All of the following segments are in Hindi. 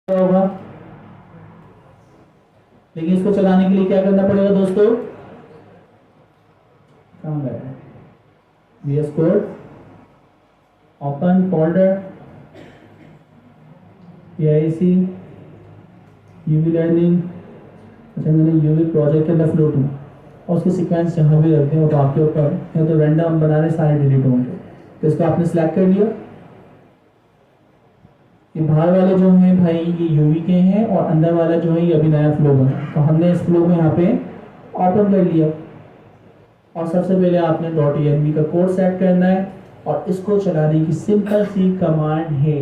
होगा। लेकिन इसको चलाने के लिए क्या करना पड़ेगा दोस्तों? कहाँ गए? VS code open folder PIC UV learning. अच्छा, मैंने UV प्रोजेक्ट के अंदर फ्लो टू और उसके सीक्वेंस जहाँ भी रखते हैं तो आपके ऊपर या तो रैंडम बना रहे सारे डिलीट होंगे। तो इसको आपने सिलेक्ट कर लिया। ये बाहर वाले जो हैं भाई ये यूवी के हैं और अंदर वाला जो है ये अभी नया फ्लो बना। तो हमने इस फ्लो को यहाँ पे ओपन कर लिया और सबसे पहले आपने .env का कोड सेट करना है और इसको चलाने की सिंपल सी कमांड है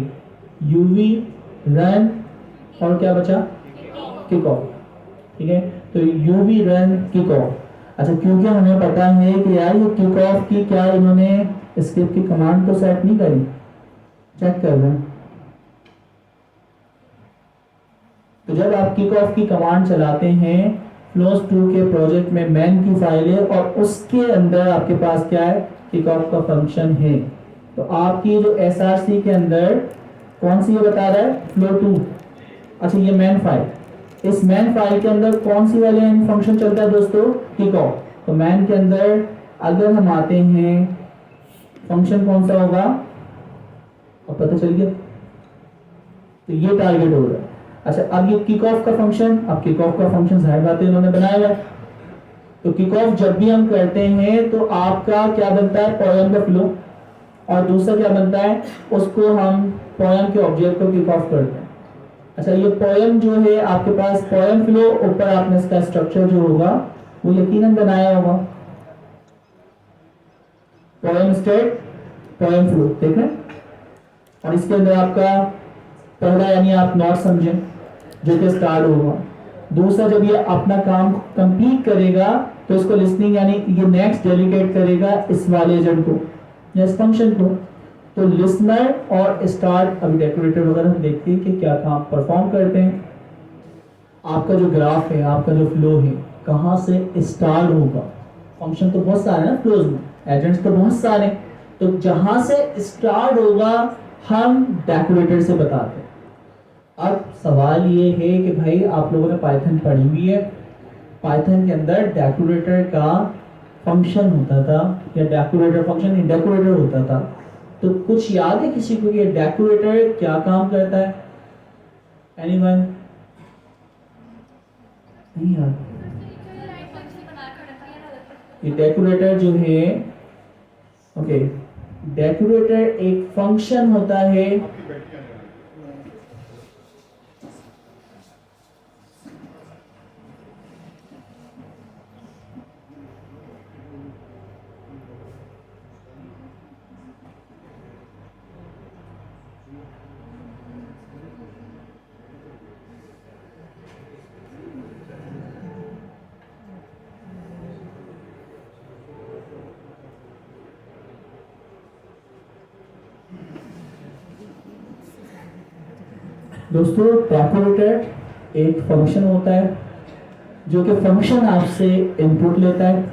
uv रन और क्या बचा? Kick off. ठीक है, तो uv रन किक ऑफ। अच्छा, क्योंकि हमें पता है कि यार ये किक ऑफ की क्या इन्होंने स्क्रिप्ट की कमांड तो सेट नहीं करी। चेक कर रहे हैं। तो जब आप किक ऑफ की कमांड चलाते हैं फ्लोस 2 के प्रोजेक्ट में मैन की फाइल है और उसके अंदर आपके पास क्या है? किक ऑफ का फंक्शन है। तो आपकी जो SRC के अंदर कौन सी ये बता रहा है? फ्लो 2। अच्छा, ये मैन फाइल, इस मैन फाइल के अंदर कौन सी वाले फंक्शन चलता है दोस्तों? Kick off. तो मैन के अंदर अगर हम आते हैं फंक्शन कौन सा होगा? अब पता चल गया। तो ये टारगेट हो रहा है। अच्छा, अब ये किक ऑफ का फंक्शन, अब किक ऑफ का फंक्शन जाहिर बात है इन्होंने बनाया हुआ है। तो किक ऑफ जब भी हम करते हैं तो आपका क्या बनता है? पोएम का फ्लो। और दूसरा क्या बनता है? उसको हम पोएम के ऑब्जेक्ट को किक ऑफ करते हैं। अच्छा, ये पोएम जो है आपके पास पोएम फ्लो, ऊपर आपने इसका स्ट्रक्चर जो होगा वो यकीनन बनाया होगा। पोएम स्टेट पोएम फ्लो देख रहे हैं। और इसके अंदर आपका पहला यानी आप नॉट समझें जो कि स्टार्ट होगा। दूसरा, जब ये अपना काम कंप्लीट करेगा तो इसको लिसनिंग यानी ये नेक्स्ट डेलीगेट करेगा इस वाले एजेंट को या इस फंक्शन को। तो लिसनर और स्टार्ट अभी डेकोरेटर वगैरह हम देखते हैं कि क्या काम परफॉर्म करते हैं। आपका जो ग्राफ है, आपका जो फ्लो है, कहाँ से स्टार्ट होगा? फंक्शन तो बहुत सारे ना फ्लोज में, एजेंट्स तो बहुत सारे। तो जहां से स्टार्ट होगा हम डेकोरेटर से बताते हैं। अब सवाल ये है कि भाई आप लोगों ने पाइथन पढ़ी हुई है, पाइथन के अंदर डेकोरेटर का फंक्शन होता था या डेकोरेटर फंक्शन डेकोरेटर होता था। तो कुछ याद है किसी को ये डेकोरेटर क्या काम करता है? एनीवन? नहीं याद। ये डेकोरेटर जो है, ओके, डेकोरेटर एक फंक्शन होता है। दोस्तों, डेकोरेटर एक फंक्शन होता है जो कि फंक्शन आपसे इनपुट लेता है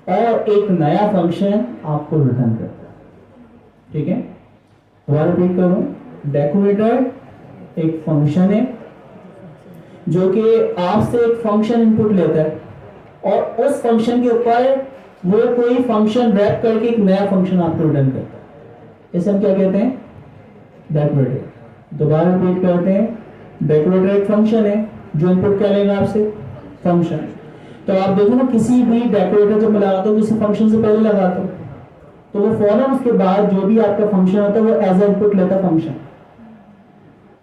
और एक नया फंक्शन आपको रिटर्न करता है। ठीक है, दोबारा रिपीट करूं। डेकोरेटर एक फंक्शन है जो कि आपसे एक फंक्शन इनपुट लेता है और उस फंक्शन के ऊपर वो कोई फंक्शन रैप करके एक नया फंक्शन आपको रिटर्न करता है। इसे हम क्या कहते हैं? डेकोरेटर। दोबारा रिपीट करते हैं। डेकोरेटर एक फंक्शन है जो इनपुट क्या लेगा आपसे? फंक्शन। तो आप देखो ना, किसी भी डेकोरेटर जब मैं लगाता हूँ किसी फंक्शन से पहले लगाता हूँ तो वो फौरन उसके बाद जो भी आपका फंक्शन होता है वो एज ए इनपुट लेता फंक्शन।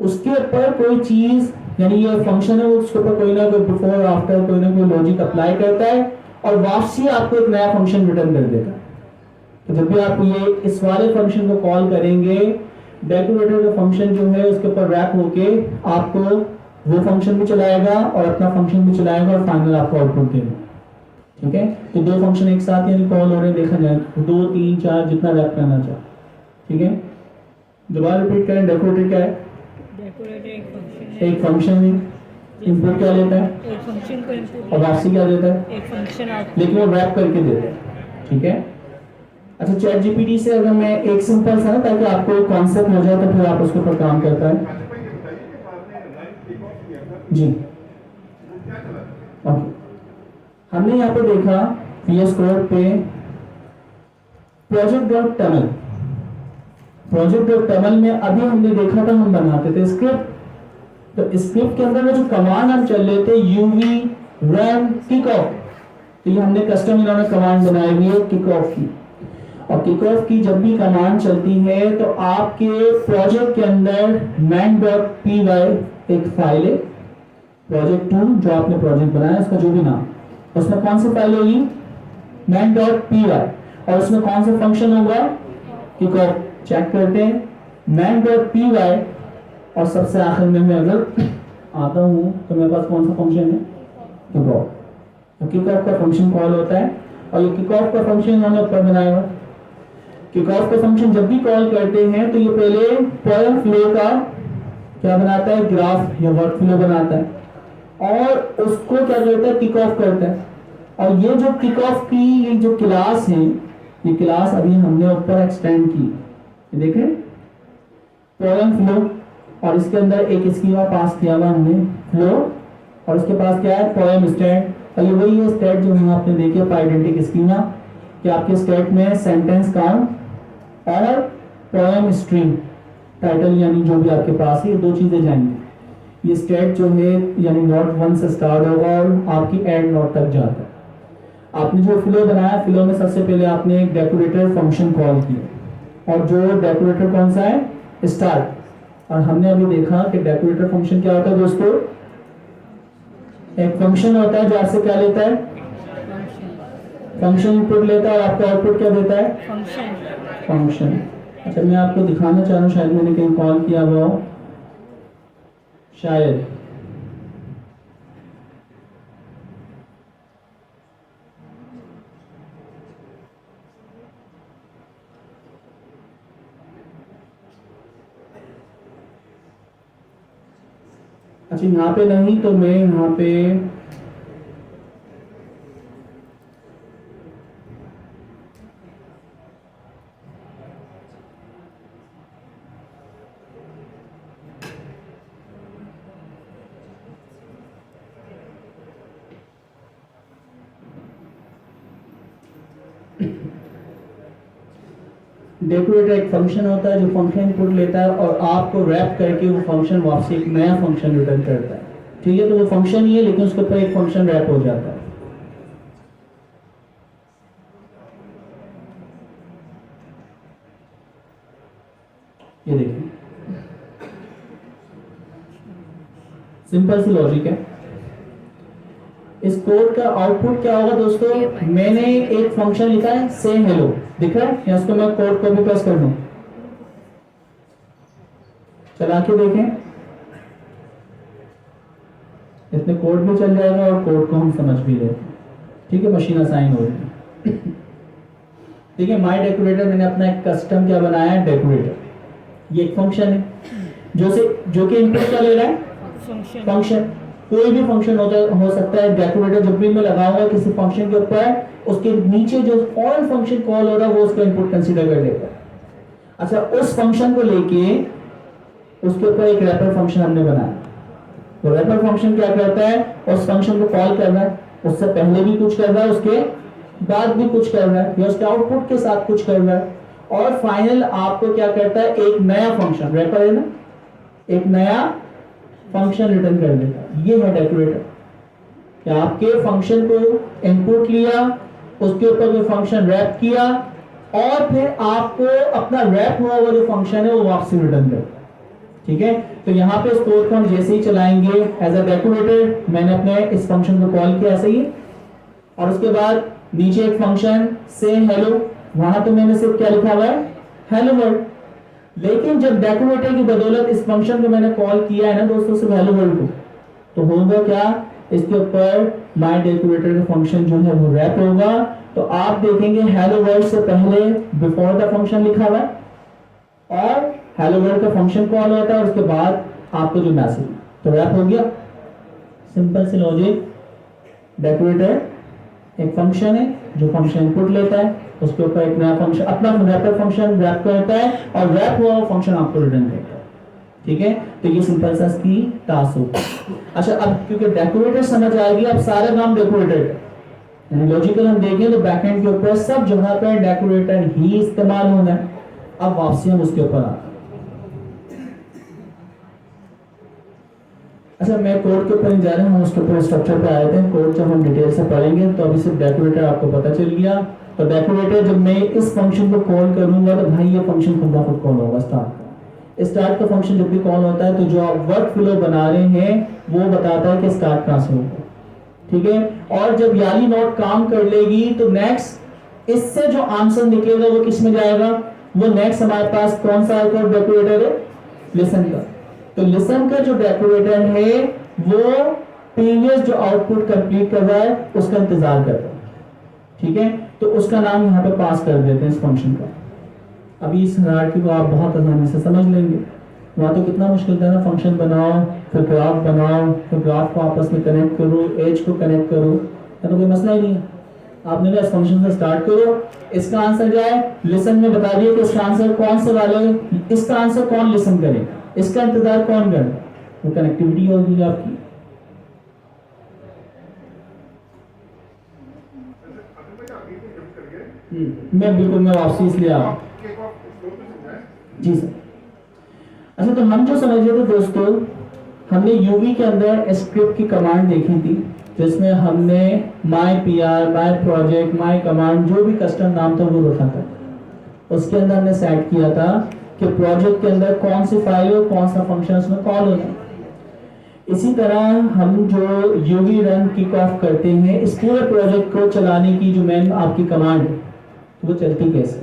उसके ऊपर कोई चीज यानी ये फंक्शन है उसके ऊपर कोई ना कोई बिफोर आफ्टर कोई ना कोई लॉजिक अप्लाई करता है और वापसी आपको एक नया फंक्शन रिटर्न कर देता है। तो जब भी आप ये इस वाले फंक्शन को कॉल करेंगे, डेकोरेटर का फंक्शन जो है उसके ऊपर रैप होके आपको वो फंक्शन भी चलाएगा और अपना फंक्शन भी चलाएगा और फाइनल आपको आउटपुट देगा। ठीक है, तो दो फंक्शन एक साथ यानी कॉल हो रहे हैं, देखा जाए 2 3 4 जितना रैप करना चाहे। ठीक है, दोबारा रिपीट करें। डेकोरेटर क्या है? डेकोरेटर एक फंक्शन है। इनपुट क्या लेता है? एक फंक्शन को इनपुट और वापसी क्या देता है? एक फंक्शन आउटपुट। लेकिन वो रैप करके देता है। ठीक है। अच्छा, चैट जीपीटी से अगर मैं एक सिंपल सा ना ताकि आपको कॉन्सेप्ट हो जाए तो फिर आप उसके ऊपर काम कर पाए। जी ओके, हमने यहाँ पे देखा VS कोड पे प्रोजेक्ट.tml। प्रोजेक्ट.tml में अभी हमने देखा था, हम बनाते थे स्क्रिप्ट। तो स्क्रिप्ट के अंदर में जो कमांड हम चल रहे थे यूवी रन किक ऑफ, तो ये हमने कस्टम इन्होंने कमांड बनाई हुई है किक ऑफ की। और किक ऑफ की जब भी कमांड चलती है तो आपके प्रोजेक्ट के अंदर main.py एक फाइल है, प्रोजेक्ट 2 जो आपने प्रोजेक्ट बनाया उसका जो भी नाम, उसमें कौन सी फाइल होगी main.py, और उसमें कौन सा फंक्शन होगा किक ऑफ। चेक करते हैं main.py, और सबसे आखिर में मैं अगर आता हूं तो मेरे पास कौन सा फंक्शन है किक ऑफ। तो किक ऑफ का फंक्शन कॉल होता है, और ये किक ऑफ का फंक्शन इन्होंने ऊपर बनाया हुआ। किक ऑफ का फंक्शन जब भी कॉल करते हैं तो ये पहले पोएम फ्लो का क्या बनाता है, ग्राफ या वर्क फ्लो बनाता है, और उसको क्या करता है किक ऑफ करता है। और ये जो किक ऑफ की ये जो क्लास है, ये क्लास अभी हमने ऊपर एक्सटेंड की, ये देखें पोएम फ्लो, और इसके अंदर एक स्कीमा पास किया हुआ हमने फ्लो, और उसके पास क्या है पोएम स्टेट। और ये वही है स्टेट जो हम आपने देखे पाइडेंटिक स्कीमा, कि आपके स्टेट में सेंटेंस काउंट और पोएम स्ट्रिंग टाइटल यानी जो भी आपके पास है, ये दो चीजें जाएंगी। ये स्टेट जो है यानी नोट 1 से स्टार्ट होगा और आपकी एंड नोट तक जाता है। आपने जो फ्लो बनाया, फ्लो में सबसे पहले आपने एक डेकोरेटर फंक्शन कॉल किया, और जो डेकोरेटर कौन सा है स्टार्ट। और हमने अभी देखा कि डेकोरेटर फंक्शन क्या होता है दोस्तों, एक फंक्शन होता है जो आपसे क्या लेता है, फंक्शन इनपुट लेता है, और आपको आउटपुट क्या देता है, फंक्शन। अच्छा, मैं आपको दिखाना चाह रहा हूँ, शायद मैंने कहीं कॉल किया हुआ हो, शायद अच्छा यहाँ पे नहीं, तो मैं यहाँ पे डेकोरेटर एक फंक्शन होता है जो फंक्शन इनपुट लेता है और आपको रैप करके वो फंक्शन वापसी एक नया फंक्शन रिटर्न करता है। ठीक है, तो वो फंक्शन ही है लेकिन उसके ऊपर एक फंक्शन रैप हो जाता है। ये देखिए सिंपल सी लॉजिक है। इस कोड का आउटपुट क्या होगा दोस्तों, मैंने एक फंक्शन लिखा है से हेलो, दिख रहा है, या इसको मैं कोड को भी प्रेस कर दूं, चला के देखें, इसमें कोड भी चल जाएगा और कोड को हम समझ भी लेते हैं। ठीक है, मशीन असाइन हो रही है। ठीक है, माई डेकोरेटर मैंने अपना एक कस्टम क्या बनाया है, डेकोरेटर। ये एक फंक्शन है जो कि इनपुट क्या ले रहा है, फंक्शन। कोई भी फंक्शन हो सकता है। डेकोरेटर जब भी मैं लगाऊंगा किसी फंक्शन के ऊपर, उसके नीचे जो फॉरेन फंक्शन कॉल हो रहा है वो उसका इनपुट कंसीडर कर लेगा। अच्छा, उस फंक्शन को लेके उसके ऊपर एक रैपर फंक्शन हमने बनाया। तो रैपर फंक्शन क्या करता है, उस फंक्शन को कॉल कर रहा है, उससे पहले भी कुछ कर रहा है, उसके बाद भी कुछ कर रहा है, या उसके आउटपुट के साथ कुछ कर रहा है, और फाइनल आपको क्या करता है, एक नया फंक्शन, रैपर है ना, एक नया फंक्शन रिटर्न कर देगा। ये है डेकोरेटर, कि आपके फंक्शन को इनपुट लिया, उसके ऊपर जो फंक्शन रैप किया, और फिर आपको अपना रैप हुआ हुआ जो फंक्शन है वो वापसी रिटर्न करता है। ठीक है, तो यहाँ पे इस कोड को हम जैसे ही चलाएंगे एज अ डेकोरेटर, मैंने अपने इस फंक्शन को कॉल किया ऐसे ही, और उसके बाद नीचे एक फंक्शन से हेलो, वहां तो मैंने सिर्फ क्या लिखा हुआ है, हेलो वर्ल्ड। लेकिन जब डेकोरेटर की बदौलत इस फंक्शन को मैंने कॉल किया है ना दोस्तों, सिर्फ हेलो वर्ल्ड को, तो होगा क्या, इसके ऊपर माय डेकोरेटर का फंक्शन जो है वो रैप होगा। तो आप देखेंगे हेलो वर्ल्ड से पहले बिफोर द फंक्शन लिखा हुआ है, और हेलो वर्ल्ड का फंक्शन कॉल होता है, और उसके बाद आपको जो मैसेज, तो रैप हो गया। सिंपल सी लॉजिक। डेकोरेटर एक फंक्शन है जो फंक्शन इनपुट लेता है, उसके ऊपर एक नया फंक्शन, अपना रैपर फंक्शन रैप करता है, और रैप हुआ फंक्शन आपको रिटर्न करता है। ठीक है, तो ये सिंपल सा इसकी टास्क होता है। अच्छा, अब क्योंकि डेकोरेटर समझ आएगी, अब सारा काम डेकोरेटर यानी लॉजिकल हम देखें तो बैकएंड के ऊपर सब जगह पे डेकोरेटर ही इस्तेमाल होना है। अब वापसी हम उसके ऊपर आते हैं। अच्छा, मैं कोड के ऊपर नहीं जा रहा हूँ, हम उसके ऊपर स्ट्रक्चर पे आए थे। कोड जब हम डिटेल से पढ़ेंगे तो अभी सिर्फ डेकोरेटर आपको पता चल गया। तो डेकोरेटर जब मैं इस फंक्शन को कॉल करूंगा तो भाई ये फंक्शन खुद ब खुद कॉल होगा। स्टार्ट का फंक्शन जब भी कॉल होता है तो जो आप वर्क फ्लो बना रहे हैं वो बताता है कि स्टार्ट कहां से होगा, ठीक है। और जब याली नोट काम कर लेगी तो नेक्स्ट इससे जो आंसर निकलेगा वो किस में जाएगा, वो नेक्स्ट हमारे पास कौन सा डेकोरेटर है, लिसन का। तो लिसन का जो डेकोरेटर है वो प्रीवियस जो आउटपुट कंप्लीट कर रहा है उसका इंतजार कर रहा है, ठीक है। तो उसका नाम यहाँ पे पास कर देते हैं इस फंक्शन का। अभी इस हायरार्की को आप बहुत आसानी से समझ लेंगे। वहां तो कितना मुश्किल था ना, फंक्शन बनाओ, फिर ग्राफ बनाओ, फिर ग्राफ को आपस में कनेक्ट करो, एज को कनेक्ट करो, तो कोई मसला ही नहीं है। आपने इस फंक्शन से स्टार्ट करो, इसका आंसर जाए, लिसन में बता दिए कि इसका आंसर कौन से वाले, इसका आंसर कौन लिसन करे, इसका इंतजार कौन करे, वो कनेक्टिविटी होगी आपकी। मैं वापसी इसलिए आ जी सर। अच्छा, तो हम जो समझ रहे थे दोस्तों, हमने यूवी के अंदर स्क्रिप्ट की कमांड देखी थी जिसमें हमने my PR, my project, my command जो भी कस्टम नाम था वो रखा था। उसके अंदर हमने सेट किया था कि प्रोजेक्ट के अंदर कौन सी फाइल और कौन सा फंक्शन उसमें कॉल होना है। इसी तरह हम जो यूवी रन किक ऑफ करते हैं, इस पूरे प्रोजेक्ट को चलाने की जो मेन आपकी कमांड है वो चलती कैसे,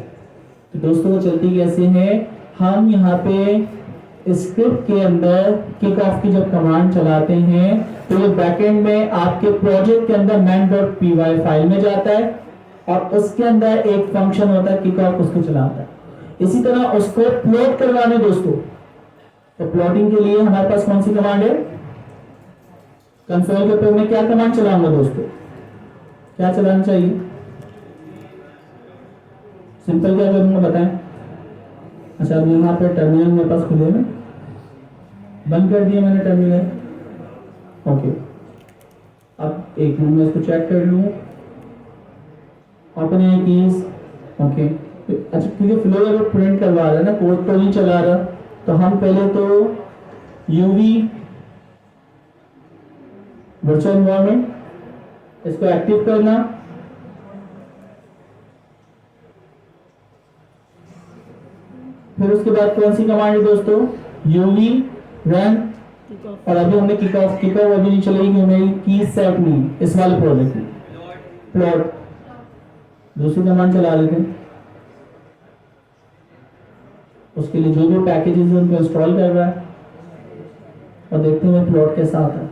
तो दोस्तों वो चलती कैसे है, हम यहाँ पे स्क्रिप्ट के अंदर किक ऑफ की जब कमांड चलाते हैं तो ये बैकएंड में आपके प्रोजेक्ट के अंदर main.py फाइल में जाता है और उसके अंदर एक फंक्शन होता है किक ऑफ, उसको चलाता है। इसी तरह उसको प्लॉट करवाने दोस्तों, तो प्लॉटिंग के लिए हमारे पास कौन सी कमांड है, कंसोल के ऊपर मैं क्या कमांड चलाऊंगा दोस्तों, क्या चलाना चाहिए, सिंपल क्या करूंगा बताएं। अच्छा, अब यहाँ पे टर्मिनल मेरे पास खुले में, बंद कर दिया मैंने टर्मिनल, ओके। अब एक मिनट में इसको चेक कर लूं, अपने कीज, ओके। अच्छा, क्योंकि फ्लो अगर प्रिंट करवा रहा है ना, कोड तो नहीं चला रहा, तो हम पहले तो यूवी वर्चुअल एनवायरनमेंट इसको एक्टिव करना, फिर उसके बाद कौन सी कमांड है दोस्तों, यूवी रन, और अभी हमने किक ऑफ अभी नहीं चलेगी, हमें की सेट नहीं इस वाले प्रोजेक्ट में, प्लॉट दूसरी कमांड चला लेते हैं। उसके लिए जो भी पैकेजेस है उनको इंस्टॉल कर रहा है और देखते हैं प्लॉट के साथ है।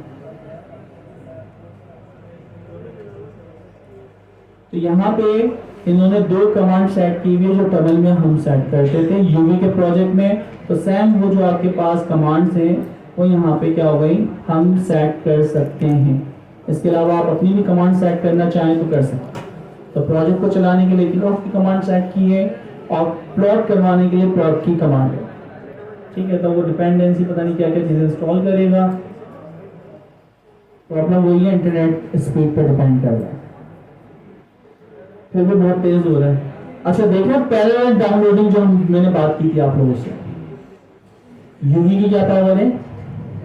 तो यहाँ पे इन्होंने दो कमांड सेट की हुई है जो टर्मिनल में हम सेट करते थे यूवी के प्रोजेक्ट में। तो सेम वो जो आपके पास कमांड्स हैं वो यहाँ पे क्या हो गई, हम सेट कर सकते हैं। इसके अलावा आप अपनी भी कमांड सेट करना चाहें तो कर सकते हैं। तो प्रोजेक्ट को चलाने के लिए किक ऑफ की कमांड सेट की है और प्लॉट करवाने के लिए प्लॉट की कमांड है, ठीक है। तो वो डिपेंडेंसी पता नहीं क्या क्या चीजें इंस्टॉल करेगा, प्रॉब्लम वही है, इंटरनेट स्पीड पर डिपेंड कर रहा है, फिर भी बहुत तेज हो रहा है। अच्छा देखो, पैरेलल डाउनलोडिंग जो मैंने बात की थी आप लोगों से, यूवी की क्या पावर है,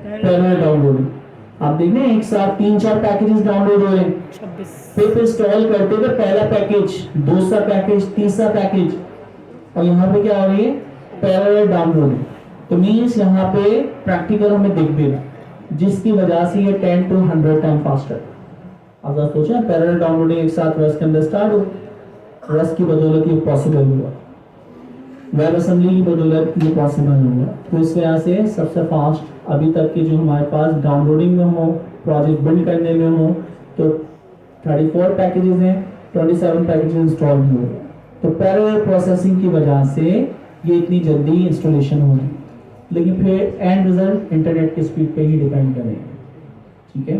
पैरेलल डाउनलोडिंग। आप देख रहे हैं एक साथ 3-4 पैकेजेस डाउनलोड हो रहे हैं, 26 फिर इंस्टॉल करते हुए पहला पैकेज, दूसरा पैकेज, तीसरा पैकेज, और यहाँ पे क्या हो रही है, पैरेलल डाउनलोडिंग। तो मीन्स यहाँ पे प्रैक्टिकल हमें दिख भी रहा, जिसकी वजह से ये 10 to 100 टाइम फास्टर। अब आप सोचें पैरेलल डाउनलोडिंग एक साथ रस के अंदर स्टार्ट हो, रस की बदौलत ये पॉसिबल हुआ, वेब असेंबली की बदौलत ये पॉसिबल हुआ। तो इस वजह से सबसे फास्ट अभी तक की जो हमारे पास डाउनलोडिंग में हो, प्रोजेक्ट बिल्ड करने में हो, तो 34 पैकेजेस हैं, 27 पैकेजेस इंस्टॉल हुए। तो पैरेलल प्रोसेसिंग की वजह से ये इतनी जल्दी इंस्टॉलेशन हो रही, लेकिन फिर एंड रिजल्ट इंटरनेट की स्पीड पे ही डिपेंड करेंगे, ठीक है।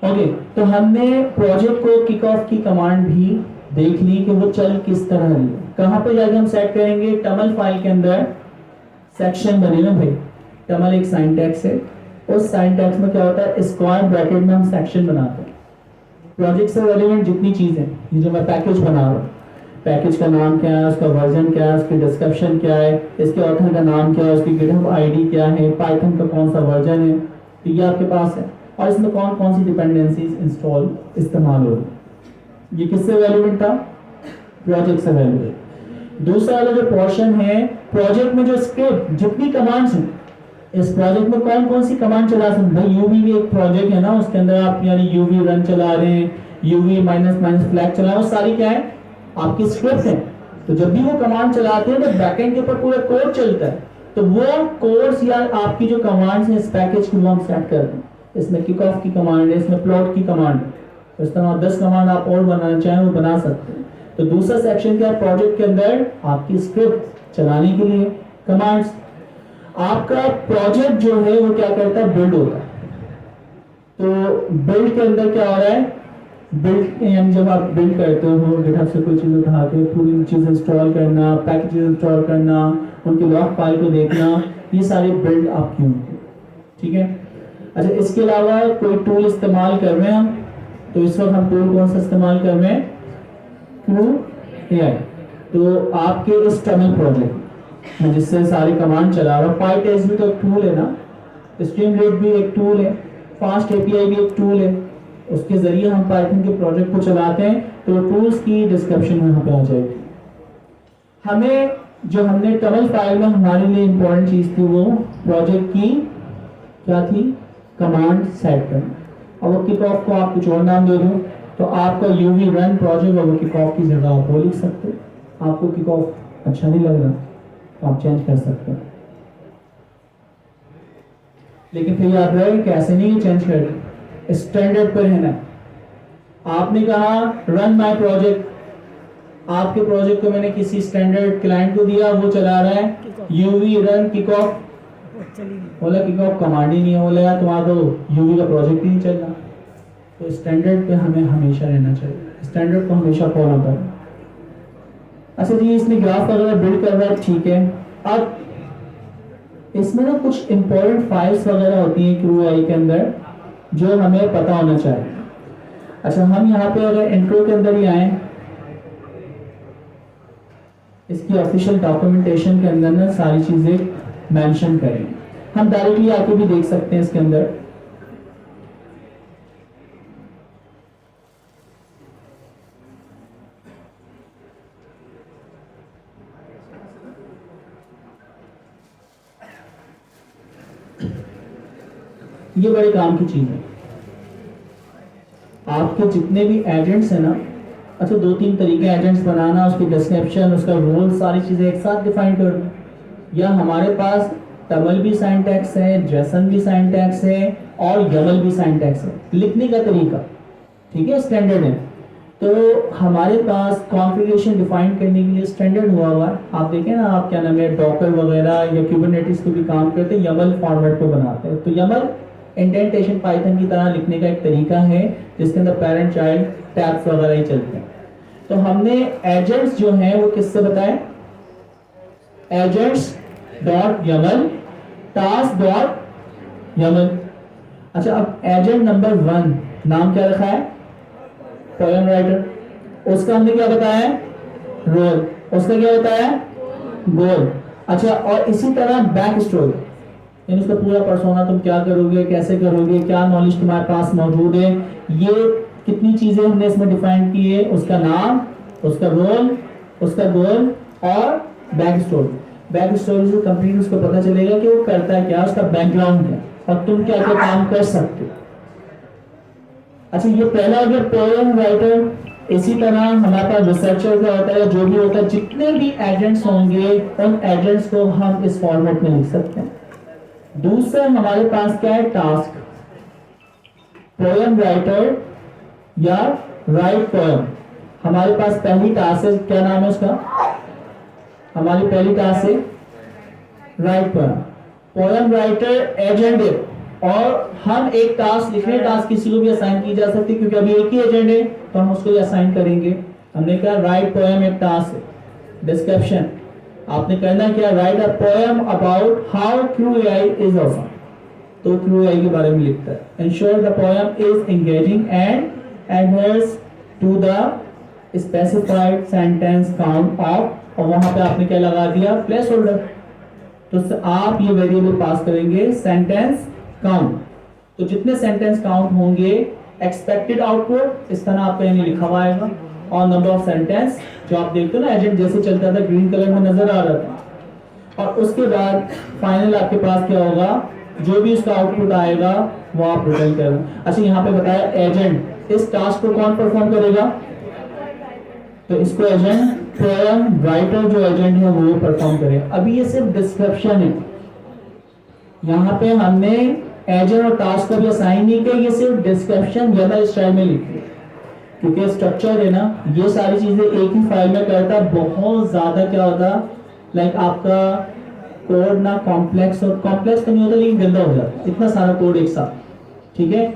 ओके, तो हमने प्रोजेक्ट को किक ऑफ की कमांड भी देख ली कि वो चल किस तरह रही है। कहाँ पे जाके हम सेट करेंगे? टमल फाइल के अंदर सेक्शन बने ना भाई, टमल एक सिंटैक्स है, उस सिंटैक्स में क्या होता है, स्क्वायर ब्रैकेट में हम सेक्शन बनाते हैं। प्रोजेक्ट से रेलेवेंट जितनी चीजें, ये जो मैं पैकेज बना रहा हूँ, पैकेज का नाम क्या है, उसका वर्जन क्या है, उसकी डिस्क्रिप्शन क्या है, इसके ऑथर का नाम क्या है, उसकी गिटहब आईडी क्या है, पाइथन का कौन सा वर्जन है, तो ये आपके पास है, और इसमें कौन कौन सी डिपेंडेंसीज इंस्टॉल इस्तेमाल हो रही। ये किससे रेलेवेंट था? प्रोजेक्ट से रेलेवेंट। दूसरा वाला जो पोर्शन है, प्रोजेक्ट में जो स्क्रिप्ट जितनी कमांड्स हैं, इस प्रोजेक्ट में कौन कौन सी कमांड चला सकते हैं। भाई यूवी भी एक प्रोजेक्ट है ना, उसके अंदर आप यानी यूवी रन चला रहे हैं, यूवी माइनस माइनस फ्लैग चला रहे हैं, वो सारी क्या है, आपकी स्क्रिप्ट है। तो जब भी वो कमांड चलाते हैं तो बैकएंड के ऊपर पूरा कोड चलता है, तो वो कोड्स या आपकी जो कमांड्स हैं इस पैकेज की वो हम सेट करते हैं। इसमें किक ऑफ की कमांड है, इसमें प्लॉट की कमांड है, तो इस तरह 10 कमांड आप और बनाना चाहें वो बना सकते हैं। तो दूसरा सेक्शन क्या, प्रोजेक्ट के अंदर आपकी स्क्रिप्ट चलाने के लिए कमांड्स। आपका प्रोजेक्ट जो है वो क्या करता है, बिल्ड होता है। तो बिल्ड के अंदर क्या हो रहा है, बिल्ड यानी जब आप बिल्ड करते हो गिटहब से कोई चीज उठा के पूरी चीज इंस्टॉल करना, पैकेज इंस्टॉल करना, उनकी लॉग फाइल को देखना, ये सारे बिल्ड आपकी होंगे, ठीक है। अच्छा, इसके अलावा कोई टूल इस्तेमाल कर रहे हैं हम, तो इस वक्त हम टूल कौन सा इस्तेमाल कर रहे हैं, AI। तो आपके इस टनल प्रोजेक्ट में जिससे सारी कमांड चला रहा हूँ, PyTest भी तो एक टूल है ना, स्ट्रीमलीट भी एक टूल है, फास्ट API भी एक टूल है, उसके जरिए हम पाइथन के प्रोजेक्ट को चलाते हैं। तो टूल्स की डिस्क्रिप्शन यहाँ पे आ जाएगी। हमें जो हमने टनल फाइल में हमारे लिए इंपॉर्टेंट चीज थी वो प्रोजेक्ट की क्या थी, कमांड सेट करना। अब वो किक ऑफ को आप कुछ और नाम दे दो, तो आपका यूवी रन प्रोजेक्ट और किक ऑफ की जगह आप वो लिख सकते हो। आपको किक ऑफ अच्छा नहीं लग रहा तो आप चेंज कर सकते हो, लेकिन फिर याद रहे कैसे नहीं चेंज कर, स्टैंडर्ड पर है ना। आपने कहा रन माय प्रोजेक्ट, आपके प्रोजेक्ट को मैंने किसी स्टैंडर्ड क्लाइंट को दिया, वो चला रहा है यूवी रन किक ऑफ, बोला किक ऑफ कमांड ही नहीं है, बोला यार तुम्हारा तो यूवी का प्रोजेक्ट ही नहीं चल रहा। तो स्टैंडर्ड पे हमें हमेशा रहना चाहिए, स्टैंडर्ड को हमेशा फॉलो करना। अच्छा जी, इसने ग्राफ वगैरह बिल्ड कर रहा है, ठीक है। अब इसमें ना कुछ इंपॉर्टेंट फाइल्स वगैरह होती हैं QI के अंदर जो हमें पता होना चाहिए। अच्छा, हम यहाँ पे अगर इंट्रो के अंदर ही आए, इसकी ऑफिशियल डॉक्यूमेंटेशन के अंदर ना सारी चीजें मेंशन करें, हम डायरेक्टली आके भी देख सकते हैं इसके अंदर। ये बड़े काम की चीज है। आपके जितने भी एजेंट्स हैं ना, अच्छा 2-3 तरीके एजेंट्स बनाना, उसकी डिस्क्रिप्शन, उसका रोल, सारी चीजें एक साथ डिफाइन कर दो। या हमारे पास टमल भी सिंटैक्स है, जेसन भी सिंटैक्स है और यमल भी सिंटैक्स है, लिखने का तरीका ठीक है स्टैंडर्ड है। तो हमारे पास कॉन्फ़िगरेशन डिफाइन करने के लिए स्टैंडर्ड हुआ हुआ है। आप देखें ना, आप क्या नाम है डॉकर वगैरह या क्यूबरनेटिस को भी काम करते हैं, यमल फॉर्मेट पे बनाते हैं। तो यमल इंडेंटेशन पाइथन की तरह लिखने का एक तरीका है जिसके अंदर पेरेंट चाइल्ड टैब्स वगैरह ही चलते हैं। तो हमने एजेंट्स जो हैं वो किससे बताए, agents dot Yamal, task dot Yamal. अच्छा, अब एजेंट नंबर 1 नाम क्या रखा है, पोएम राइटर, उसका हमने क्या बताया है, रोल, उसका क्या बताया है, गोल। अच्छा, और इसी तरह बैक स्टोरी, यानी उसका पूरा पर्सोना, तुम क्या करोगे, कैसे करोगे, क्या नॉलेज तुम्हारे पास मौजूद है, ये कितनी चीजें हमने इसमें डिफाइन की है, उसका नाम, उसका रोल, उसका गोल और बैक स्टोरी। बैक स्टोरी से कंप्लीट उसको पता चलेगा कि वो करता है क्या, उसका बैकग्राउंड क्या और तुम क्या क्या काम कर सकते हो। अच्छा, ये पहला हो गया पोएम राइटर। इसी तरह हमारे पास रिसर्चर का होता है, जो भी होता है, जितने भी एजेंट्स होंगे उन एजेंट्स को हम इस फॉर्मेट में लिख सकते हैं। दूसरा हमारे पास क्या है, टास्क, पोएम राइटर या राइट पोएम। हमारे पास पहली टास्क है, क्या नाम है उसका, हमारी पहली टास्क है right poem. Poem writer agent है और हम एक टास्क लिख रहे हैं, टास्क किसी को भी असाइन की जा सकती है क्योंकि अभी एक ही एजेंट है तो हम उसको असाइन करेंगे हमने कहा राइट पोएम एक टास्क है, डिस्क्रिप्शन आपने करना क्या, write a poem about how QAI is awesome, तो क्यूएआई के बारे में लिखता है, ensure the poem is engaging and adheres to the specified sentence count of, और वहां पे आपने क्या लगा दिया, प्लेस होल्डर। तो आप ये वेरिएबल पास करेंगे सेंटेंस काउंट, तो जितने सेंटेंस काउंट होंगे एक्सपेक्टेड आउटपुट इस तरह आपका यानी लिखा हुआ आएगा, और नंबर ऑफ सेंटेंस जो आप देखते हो ना एजेंट जैसे चलता था ग्रीन कलर में नजर आ रहा था, और उसके बाद फाइनल आपके पास क्या होगा, जो भी उसका आउटपुट आएगा वो आप रिटर्न करें। अच्छा यहाँ पे बताया एजेंट, इस टास्क को कौन परफॉर्म करेगा, तो इसको एजेंट पोएम राइटर जो एजेंट है वो परफॉर्म करे। अभी ये सिर्फ डिस्क्रिप्शन है, यहाँ पे हमने एजेंट और टास्क को भी असाइन नहीं किया, ये सिर्फ डिस्क्रिप्शन YAML स्टाइल में लिखी है, क्योंकि स्ट्रक्चर है ना, ये सारी चीजें एक ही फाइल में करता, बहुत ज्यादा क्या होता, लाइक आपका कोड ना कॉम्प्लेक्स, और कॉम्प्लेक्स तो नहीं होता लेकिन गंदा हो जाता, इतना सारा कोड एक साथ, ठीक है।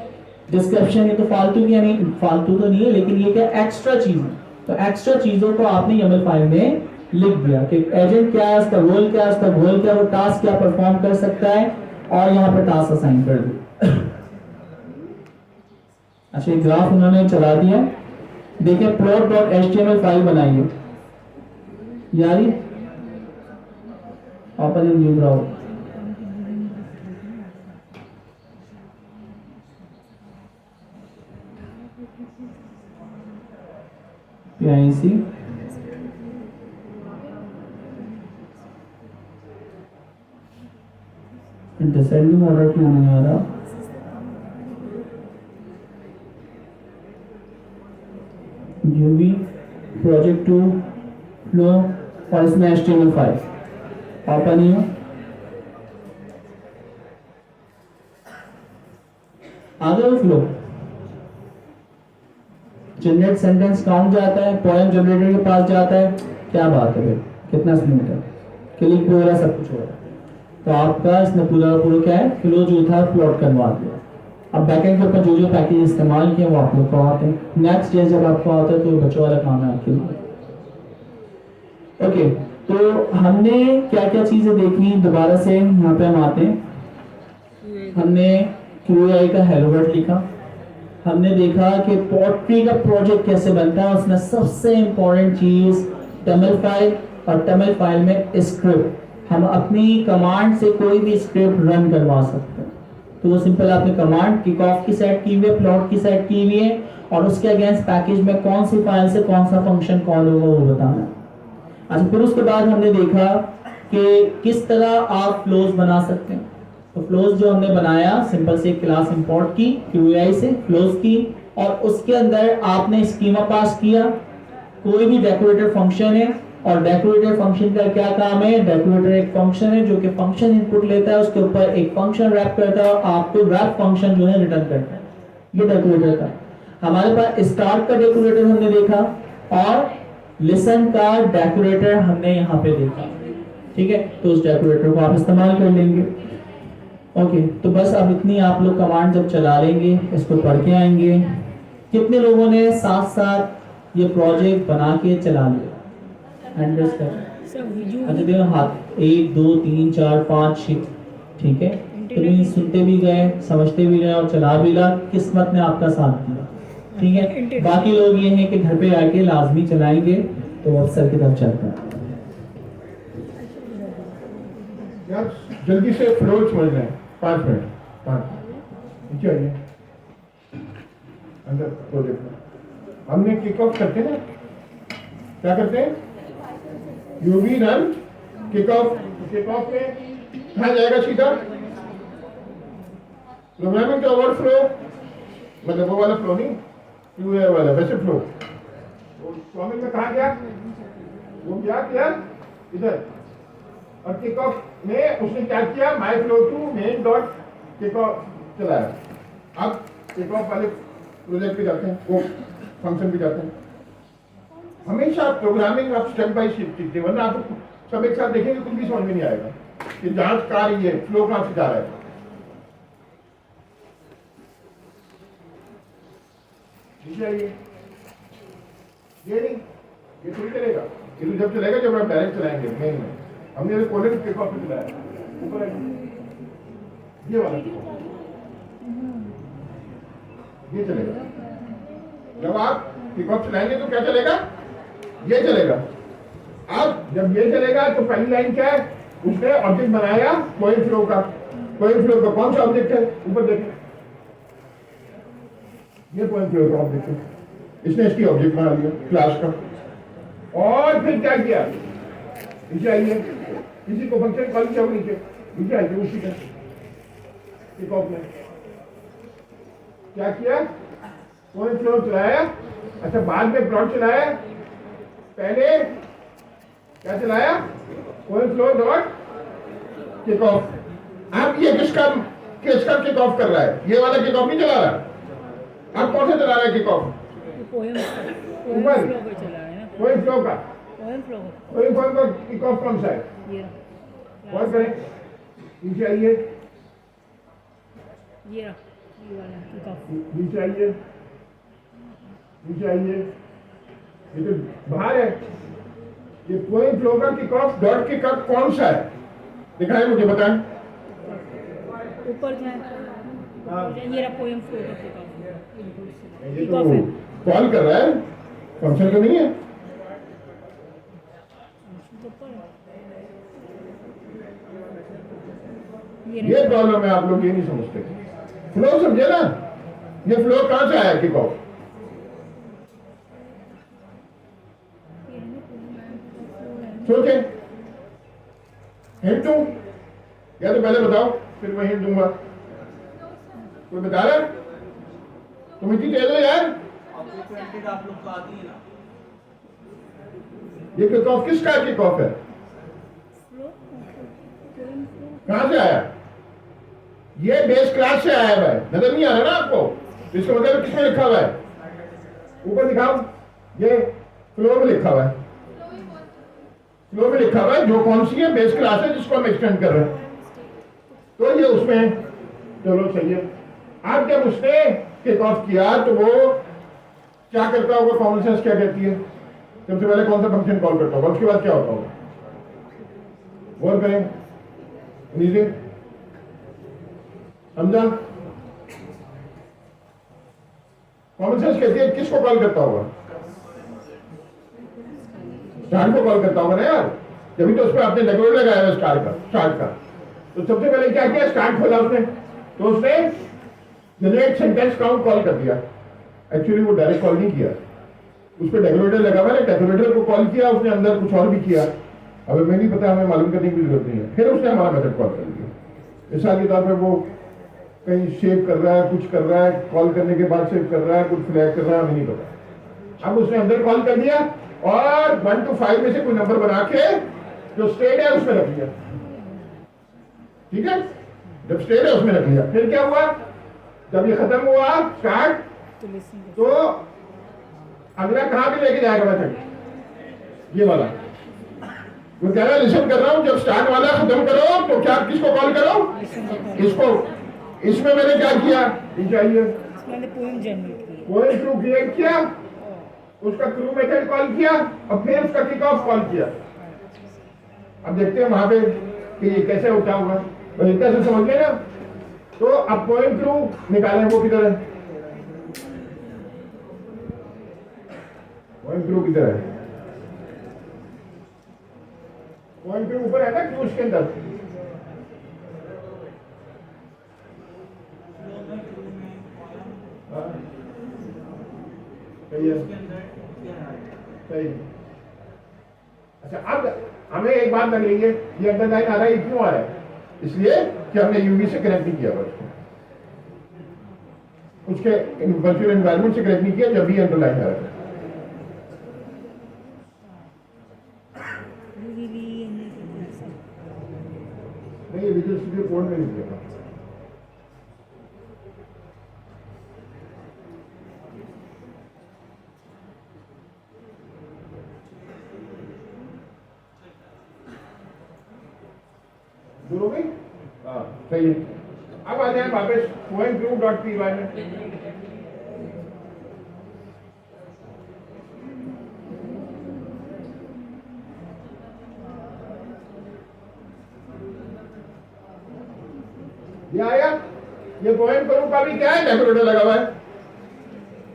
डिस्क्रिप्शन ये तो फालतू की, यानी फालतू तो नहीं है लेकिन ये क्या एक्स्ट्रा चीज है, तो एक्स्ट्रा चीजों को आपने YAML फाइल में लिख दिया कि एजेंट क्या है, उसका रोल क्या है, उसका गोल क्या है, वो टास्क क्या परफॉर्म कर सकता है, और यहाँ पे टास्क असाइन कर दिया। अच्छा एक ग्राफ उन्होंने चला दिया, देखिए plot.html फाइल बनाई है यारी, open in new browser, PIC descending order क्यों नहीं आ रहा, यूवी प्रोजेक्ट 2 फ्लो, और इसमें HTML फाइल ओपन ही हो, आगे फ्लो जनरेट सेंटेंस काउंट जाता है, पोएम जनरेटर के पास जाता है, क्या बात है, कितना स्मूथ है, क्लिक भी हो रहा है, सब कुछ हो रहा है। तो आपका इसने पूरा पूरा क्या है, फ्लो जो था प्लॉट करवा दिया। अब बैकएंड के ऊपर जो जो पैकेज इस्तेमाल किए वो आप लोग को आते हैं, नेक्स्ट डे जब आपको आता है तो बच्चों वाला काम है आपके लिए। ओके, तो हमने क्या क्या चीजें देखी, दोबारा से यहाँ पे हम आते हैं। हमने क्यूएआई का हेलो वर्ड लिखा, हमने देखा कि पोट्री का प्रोजेक्ट कैसे बनता है, उसमें सबसे इंपॉर्टेंट चीज टमल फाइल, और टमल फाइल में स्क्रिप्ट, हम अपनी कमांड से कोई भी स्क्रिप्ट रन करवा सकते हैं। तो वो सिंपल आपने कमांड किक ऑफ की सेट की हुई है, प्लॉट की सेट की हुई है, और उसके अगेंस्ट पैकेज में कौन सी फाइल से कौन सा फंक्शन कॉल होगा वो बताना है। अच्छा फिर उसके बाद हमने देखा कि किस तरह आप फ्लोज बना सकते हैं। तो फ्लोज जो हमने बनाया, सिंपल से क्लास इंपोर्ट की क्यूएआई से फ्लोज की, और उसके अंदर आपने स्कीमा पास किया, कोई भी डेकोरेटर फंक्शन है, और डेकोरेटर फंक्शन का क्या काम है, डेकोरेटर एक फंक्शन है जो कि फंक्शन इनपुट लेता है, उसके ऊपर एक फंक्शन रैप करता है, और आपको रैप फंक्शन जो है रिटर्न करता है, ये डेकोरेटर का। हमारे पास स्टार्ट का डेकोरेटर हमने देखा, और लिसन का डेकोरेटर हमने यहाँ पे देखा, ठीक है। तो उस डेकोरेटर को आप इस्तेमाल कर लेंगे। ओके, तो बस अब इतनी आप लोग कमांड जब चला लेंगे, इसको पढ़ के आएंगे। कितने लोगों ने साथ साथ ये प्रोजेक्ट बना के चला लिया, हैंडल्स कर, सब विजुअल अच्छा देखो हाथ 1 2 3 4 5 6, ठीक है। तो सुनते भी गए, समझते भी गए, और चला भी ला, किस्मत ने आपका साथ दिया, ठीक है। बाकी लोग ये हैं कि घर पे आके लाजमी चलाएंगे, तो अफसर की तरफ चलते हैं। यार जल्दी से फ्लो समझ लें, 5 मिनट, 5 नीचे आइए अंदर प्रोजेक्ट में। हमने किक ऑफ करते हैं ना, क्या करते हैं, यूवी रन किक ऑफ में कहाँ जाएगा सीधा, प्रोग्रामिंग का ओवर फ्लो, मतलब वो वाला फ्लो नहीं, यूए वाला वैसे फ्लो, प्रोग्रामिंग में कहाँ गया, वो गया इधर, और किक ऑफ में उसने क्या किया, my flow to main dot kick off चलाया। अब किक ऑफ वाले प्रोजेक्ट पे जाते हैं, वो फंक्शन पे जाते हैं। हमेशा प्रोग्रामिंग आप स्टेप बाय स्टेप सीखते हैं, वरना आप सब एक साथ देखेंगे कुछ भी समझ में नहीं आएगा कि जांच का रही है, फ्लो कहां से जा रहा है। ठीक है, ये नहीं ये थोड़ी चलेगा, ये तो जब चलेगा जब आप डायरेक्ट चलाएंगे मेन में। हमने कोलर किक ऑफ पे चलाया ऊपर ये वाला ये चलेगा। जब आप किक ऑफ चलाएंगे तो क्या चलेगा, ये चलेगा। अब जब ये चलेगा तो पहली लाइन क्या है, उसने ऑब्जेक्ट बनाया कोइन फ्लो का। कोइन फ्लो का कौन सा ऑब्जेक्ट है, ऊपर देखें, ये कोइन फ्लो का ऑब्जेक्ट है, इसने इसकी ऑब्जेक्ट बना लिया क्लास का। और फिर क्या किया, नीचे आइए, किसी को फंक्शन कॉल किया नीचे आइए, उसी का किक ऑफ में क्या किया, कोइन फ्लो चलाया। अच्छा बाद में प्लॉट चलाया, पहले क्या चलाया, coin flow dot kick of. अब ये किसका किक ऑफ कर रहा है, ये वाला किक ऑफ नहीं चला रहा। अब कौन सा चला रहा है किक ऑफ, पोएम ऊपर फ्लो पे चला है ना, कोइन फ्लो का। पोएम फ्लो कोइन फ्लो का किक ऑफ कौन सा है, ये और करें, नीचे आइए, ये वाला किक ऑफ। नीचे आइए, नीचे आइए, ये तो बाहर है। ये कोइन फ्लो का kick off dot kick of कौन सा है, दिखाएं मुझे, बताएं। ऊपर क्या है, हाँ। ये रहा पोएम फ्लो का किक ऑफ। ये किक तो ऑफ है, कॉल कर रहा है, फंक्शन तो नहीं है। तो ऊपर है। ये प्रॉब्लम है, आप लोग ये नहीं समझते। फ्लो समझे ना, ये फ्लो कहां से आया किक ऑफ, सोचे, हिंट दूं या तो पहले बताओ फिर मैं हिंट दूंगा। कोई बता रहा, तुम इतनी तेज हो यार। आप लोग को आती है ना, ये किक ऑफ किसका किक ऑफ है, कहां से आया, ये बेस क्लास से आया है, नजर नहीं आ रहा ना आपको, तो इसका मतलब किसमें लिखा हुआ है, ऊपर दिखाओ, ये फ्लो में लिखा हुआ है, फ्लो में लिखा हुआ है, जो कौन सी है बेस क्लास है जिसको हम एक्सटेंड कर रहे हैं, तो ये उसमें, चलो सही है। अब जब उसने किक ऑफ किया तो वो क्या करता होगा, कॉमन सेंस क्या कहती है, सबसे पहले कौन सा फंक्शन कॉल करता होगा, उसके बाद क्या होता होगा, बोल करें नीचे, समझा। कॉमन सेंस कहती है किसको कॉल करता होगा, स्टार को कॉल करता होगा ना यार, जब तो उस पर आपने डेकोरेट लगाया है स्टार्ट का। तो सबसे पहले क्या किया, स्टार्ट खोला उसने, तो उसने जनरेट सेंटेंस काउंट कॉल कर दिया। एक्चुअली वो डायरेक्ट कॉल नहीं किया, उस पर डेकोरेटर लगा हुआ है, डेकोरेटर को कॉल किया उसने, अंदर कुछ और भी किया, अब हमें नहीं पता, हमें मालूम करने की जरूरत नहीं है। फिर उसने हमारा मेथड कॉल कर दिया, मिसाल के तौर पर वो कहीं सेव कर रहा है, कुछ कर रहा है, कॉल करने के बाद सेव कर रहा है, कुछ फ्लैग कर रहा है, हमें नहीं पता। अब उसने अंदर कॉल कर दिया और 1 to 5 में से कोई नंबर बना के जो स्टेट है उसमें रख लिया, ठीक है, जब स्टेट है उसमें रख लिया। फिर क्या हुआ, जब ये खत्म हुआ स्टार्ट, तो अगला कहां पे लेके जाएगा मैसेज, ये वाला, वो कह रहा है लिसन कर रहा हूं, जब स्टार्ट वाला खत्म करो तो क्या किसको कॉल करो, इसको। इसमें मैंने क्या किया, चाहिए मैंने पोएम जनरेट किया, पोएम फ्लो क्रिएट किया, उसका क्रू मेथड कॉल किया और फिर उसका किक ऑफ कॉल किया। अब देखते हैं वहां पे कि ये कैसे होता होगा, तो इतना से समझ गए ना। तो अब पोएम फ्लो निकालें, वो किधर है, पोएम फ्लो किधर है, पोएम फ्लो ऊपर है ना क्रूज के अंदर, सही है, सही। अच्छा अब हमें एक बात लग रही है, ये अंदर लाइन आ रहा है, क्यों आ रहा है, इसलिए कि हमने यूवी से कनेक्ट नहीं किया उसको, उसके वर्चुअल एनवायरनमेंट से कनेक्ट नहीं किया, जब भी अंदर लाइन आ रहा है। नहीं, ये विजुअल स्टूडियो कोड में नहीं दिया, शुरू में, हाँ सही है। अब आ जाए वापस poem2.py में, ये आया। ये पोएम करूं का भी क्या है, डेकोरेटर लगा हुआ है।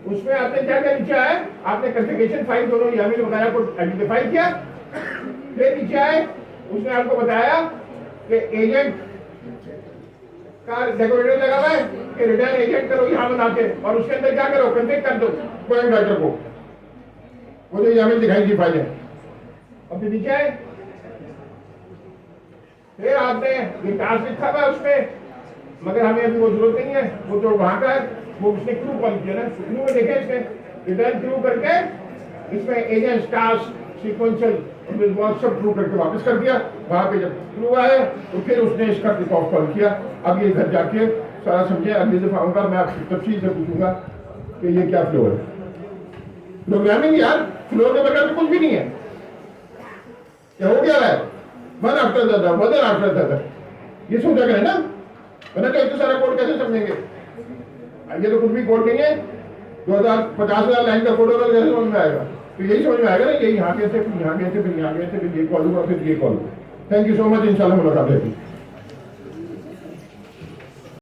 उसमें आपने क्या क्या नीचे आया, आपने कॉन्फ़िगरेशन फाइल दोनों यामिल वगैरह को आइडेंटिफाई किया। फिर नीचे आए, उसने आपको बताया कि एजेंट का डेकोरेटर लगा हुआ है कि रिटर्न एजेंट करो यहां बना के, और उसके अंदर क्या करो, कॉन्फ़िग कर दो पोएम राइटर को, वो जो यामिल दिखाई दी फाइल है। अब फिर नीचे आए, फिर आपने ये टास्क लिखा हुआ है उसमें, मगर हमें अभी वो जरूरत नहीं है, वो तो वहां का है, वो उसने क्रू कॉल किया ना, क्रू में देखे इसने रिटर्न क्रू करके इसमें एजेंट टास्क सीक्वेंशियल सब क्रू करके वापस कर दिया। वहां पे जब क्रू आए तो फिर उसने इसका किक ऑफ कॉल किया। अब ये घर जाके सारा समझे, अगली दफा आऊंगा मैं आपसे तफसील से पूछूंगा कि ये क्या फ्लो है। प्रोग्रामिंग यार फ्लो के बगैर तो कुछ भी नहीं है। क्या हो गया है, one after the other, one after the other, ये सोचा करें ना, वरना तो इतना सारा कोड कैसे समझेंगे। ये तो कुछ भी कोड नहीं है, 50,000 लाइन का कोड होगा, कैसे समझ में आएगा। तो यही समझ में आएगा ना, ये यहाँ गए थे, फिर यहाँ गए थे, फिर यहाँ गए थे, फिर ये कॉल हुआ, फिर ये कॉल हुआ। थैंक यू सो मच, इंशाल्लाह मुलाकात होगी।